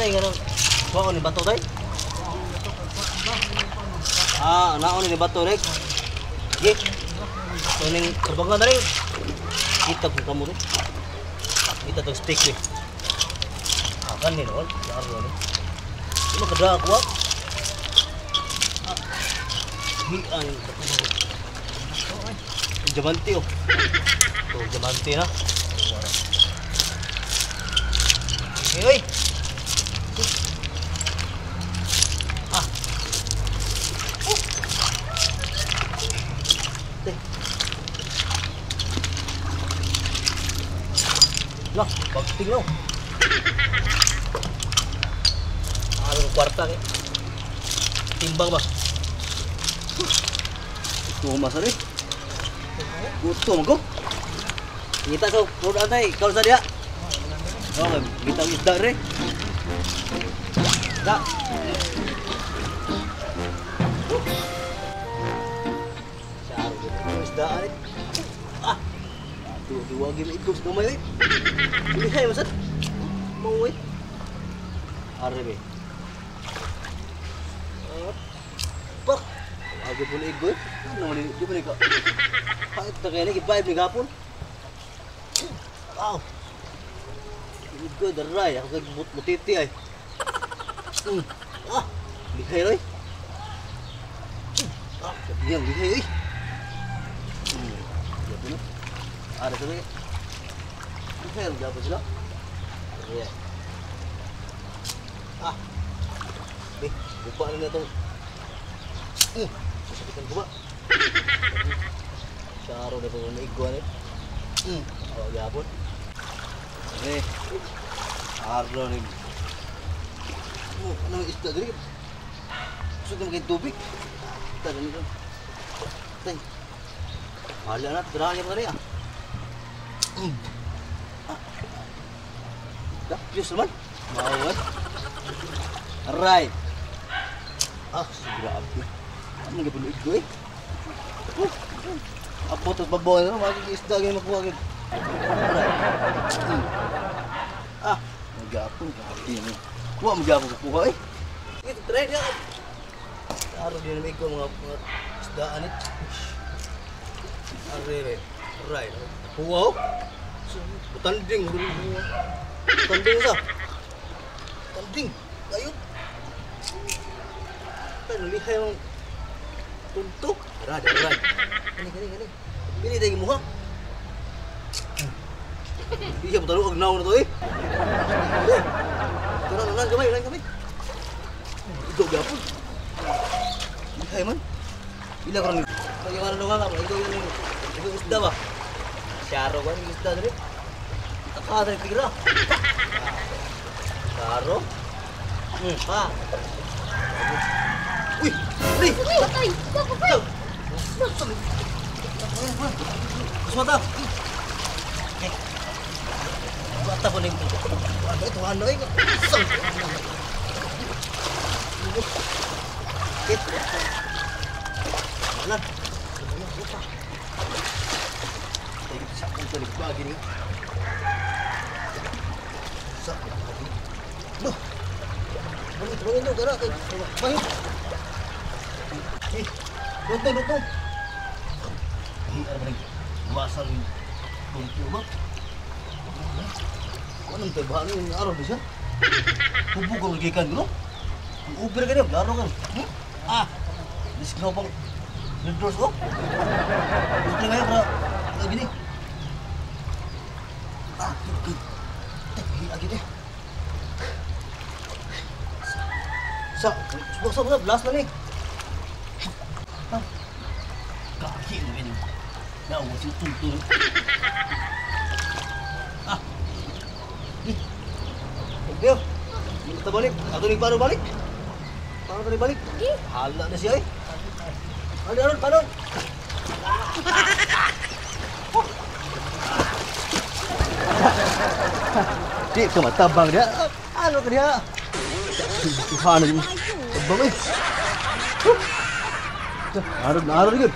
tay nga nang kuha ni bato tay. Naon ni bato rek. Ge. So ning kabangan na rin. Kita kung kamo rin. Kita tong stick ni. Kan ni non, laro ni. Ano kada kuha? Hian. Diamante oh. Tuh diamante na. Oy. Lah, pagting no. Ang kwarta eh. Timbang ba? Ito masari. Gusto mo ko? Ngita sa puro antay, ikaw sa dia. Oh, kita isda re. Da. Saro isda re. Tuh dua game ikut gamay. Lihay masad. Mau eh. Are be. Pak. Agi pun ikut. Ano man di ba ka? Kahit ta kay ni vibe ni gapon. Wow. Ikut daray ako kay mutiti ay. Lihay oi. Diam lihay oi. Ya puno. Ada tu ni. Lihay dapat sila. Ya. Lupa na itong sasakitan ko ba? Saro na itong naigwan eh. Awag yapon. Saro na rin. Ano yung isda dali? Gusto ka maging tubig? Tada nito. Tay. Hala na, tirahan niya pa rin ah. Diyos naman. Mawad. Aray. Grabe. Ano nga puno ito eh? Apo ito babaw na mag-isda ganyan makuha agad. Magyapon. Kuha magyapon kukuha eh. Ito, try niya. Araw din namin ikaw mga isdaan eh. Aray. Kuha oh. Tanding. Tanding sa. Tanding. Ayun. Kan lihay mong tuntok. Rada. Gani. Pili tayo mo ha. Hindi siya matalo ang naon na to eh. Lang kamay. Ikaw gapon. Lihay man. Bila ko rin. Pag-iwanan nung nga. Ikaw isda ba? Syaro ba yung isda rin? Taka rin pigra. Syaro. Uy! Patay! Patay! Mata! Mata po na yung ano eh? Mana? Sakong tulik pagi ni. Bangit tu gerak ke. Bangit. Betul. Ini ada ni. Masal tunjuk mak. Mana tebak ni arah bisa? Kubu kau gikan dulu. Ubir kan dia, laro kan. Di sini opang. Terus kok. Itu kan para gini. Lagi deh. Sa blast na ni. Kaki ni ini. Dah masih tuntun. Biar. Kita balik. Atau ni baru balik. Baru tadi balik. Hala na siya eh. Panon. Dik ke matabang dia. Ano ke dia? Tuhan ni. Tabang eh. Naruh ni.